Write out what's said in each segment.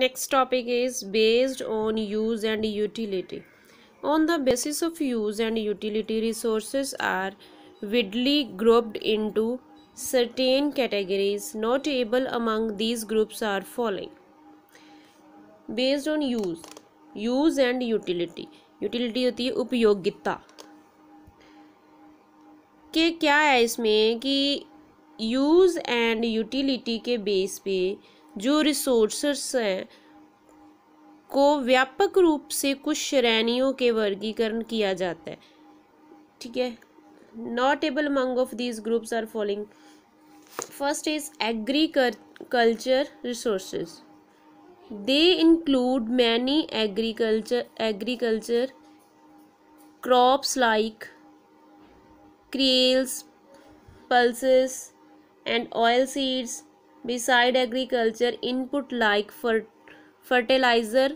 Next topic is based on use and utility. On the basis of use and utility, resources are widely grouped into certain categories. Notable among these groups are following. Based on use and utility. Utility होती है उपयोगिता. कि क्या है इसमें कि use and utility के base पे जो रिसोर्सेस हैं को व्यापक रूप से कुछ श्रेणियों के वर्गीकरण किया जाता है. ठीक है. Notable among of these groups are following. First is agriculture resources. They include many agriculture crops like cereals, pulses and oil seeds. Beside agriculture input like fertilizer,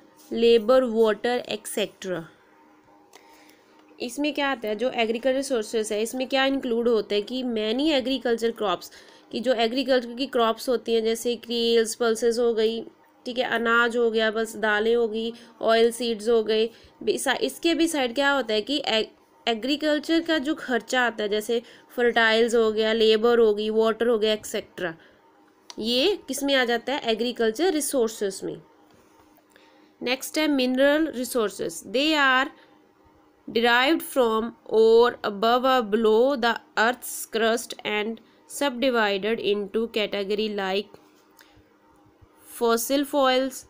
labor, water etc. इसमें क्या आता है जो एग्रीकल्चर रिसोर्सेज है इसमें क्या include होता है कि मैनी एग्रीकल्चर क्रॉप्स की जो एग्रीकल्चर की क्रॉप्स होती हैं जैसे क्रियल्स पल्सेस हो गई. ठीक है. अनाज हो गया बस दालें हो गई ऑयल सीड्स हो गए. इसके भी साइड क्या होता है कि एग्रीकल्चर का जो खर्चा आता है जैसे फर्टाइल्स हो गया लेबर होगी वाटर हो गया एक्सेट्रा ये किस में आ जाता है एग्रीकल्चर रिसोर्सेज में. नेक्स्ट है mineral resources. They are derived from or above or below the earth's crust and subdivided into category like fossil fuels,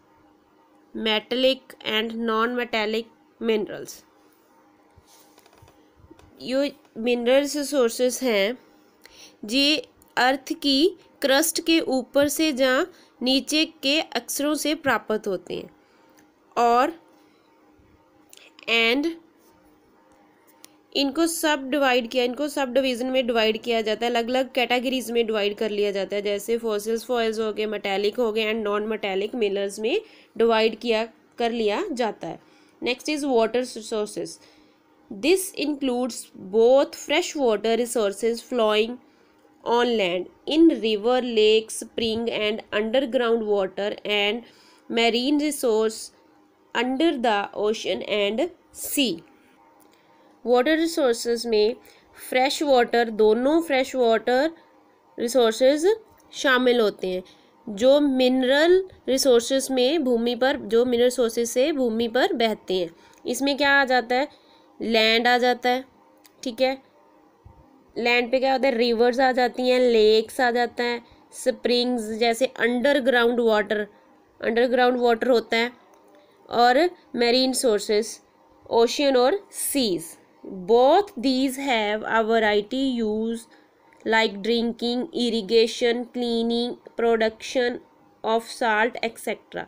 metallic and non-metallic minerals. ये मिनरल रिसोर्सेज हैं जे अर्थ की क्रस्ट के ऊपर से जहाँ नीचे के अक्षरों से प्राप्त होते हैं और एंड इनको सब डिवीज़न में डिवाइड किया जाता है. अलग अलग कैटेगरीज में डिवाइड कर लिया जाता है जैसे फॉसिल्स फॉइल्स हो गए मेटालिक हो गए एंड नॉन मेटालिक मिनरल्स में डिवाइड कर लिया जाता है. Next is water resources. This includes both freshwater resources flowing on land in river, lake, spring and underground water and marine resource under the ocean and sea. Water resources में fresh water दोनों fresh water resources शामिल होते हैं. जो mineral resources में भूमि पर जो mineral resources से भूमि पर बहते हैं इसमें क्या आ जाता है लैंड आ जाता है. ठीक है. लैंड पे क्या होता है रिवर्स आ जाती हैं लेक्स आ जाता है स्प्रिंग्स जैसे अंडरग्राउंड वाटर होता है और मैरीन सोर्सेस ओशियन और seas. Both these have a variety use like drinking irrigation cleaning production of salt etcetera.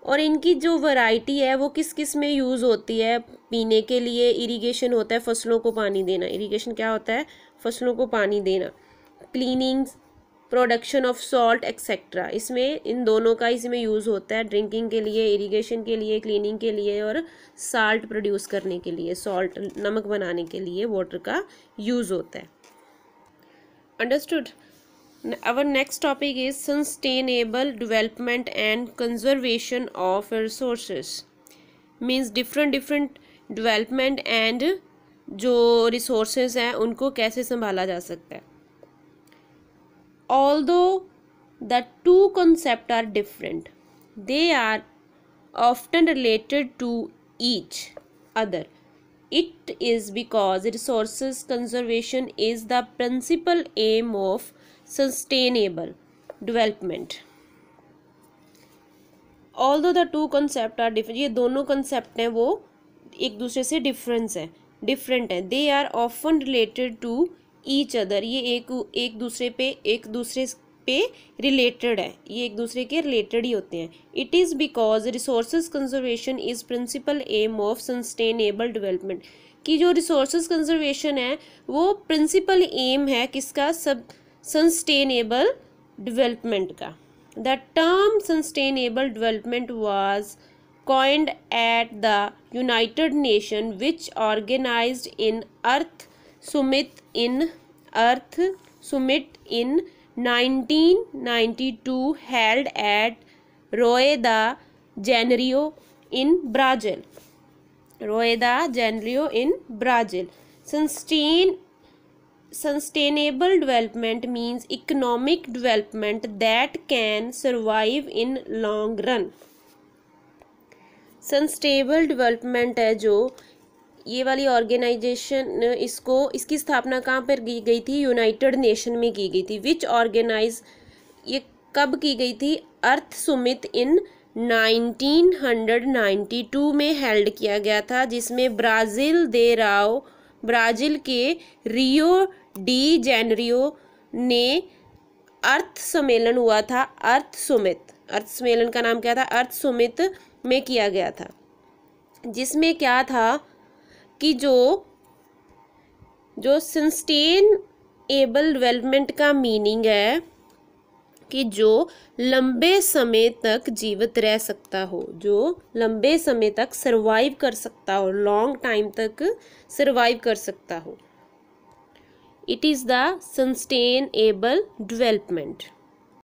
और इनकी जो वैरायटी है वो किस किस में यूज़ होती है पीने के लिए इरिगेशन होता है फसलों को पानी देना. इरिगेशन क्या होता है फसलों को पानी देना. Cleaning production of salt etcetera इसमें इन दोनों का इसमें यूज़ होता है ड्रिंकिंग के लिए इरिगेशन के लिए क्लीनिंग के लिए और साल्ट प्रोड्यूस करने के लिए सॉल्ट नमक बनाने के लिए वाटर का यूज़ होता है. Understood. Our next topic is sustainable development and conservation of resources. Means different development and जो resources हैं उनको कैसे संभाला जा सकता है. Although the two concepts are different, they are often related to each other. It is because resources conservation is the principal aim of sustainable development. Although the two concepts are different, ये दोनों concept हैं वो एक दूसरे से different है. They are often related to each other. ये एक दूसरे पे related है. ये एक दूसरे के related ही होते हैं. It is because resources conservation is principal aim of sustainable development. कि जो resources conservation है वो principal aim है किसका sustainable development का. The term sustainable development was coined at the United Nations which organized in Earth Summit in 1992 held at रोए de Janeiro in Brazil, Rio de Janeiro in Brazil. Sustainable development means economic development that can survive in long run। Sustainable development है जो ये वाली organisation, इसकी स्थापना कहाँ पर की गई थी? यूनाइटेड नेशन में की गई थी। विच ऑर्गेनाइज, ये कब की गई थी? अर्थ समिट इन 1992 में हेल्ड किया गया था, जिसमें ब्राज़ील के रियो डी जेनरियो ने अर्थ सम्मेलन हुआ था। अर्थ सम्मेलन का नाम क्या था? अर्थ समिट में किया गया था, जिसमें क्या था कि जो सस्टेनेबल डेवलपमेंट का मीनिंग है कि जो लंबे समय तक जीवित रह सकता हो, जो लंबे समय तक सरवाइव कर सकता हो, लॉन्ग टाइम तक सरवाइव कर सकता हो। It is the sustainable development.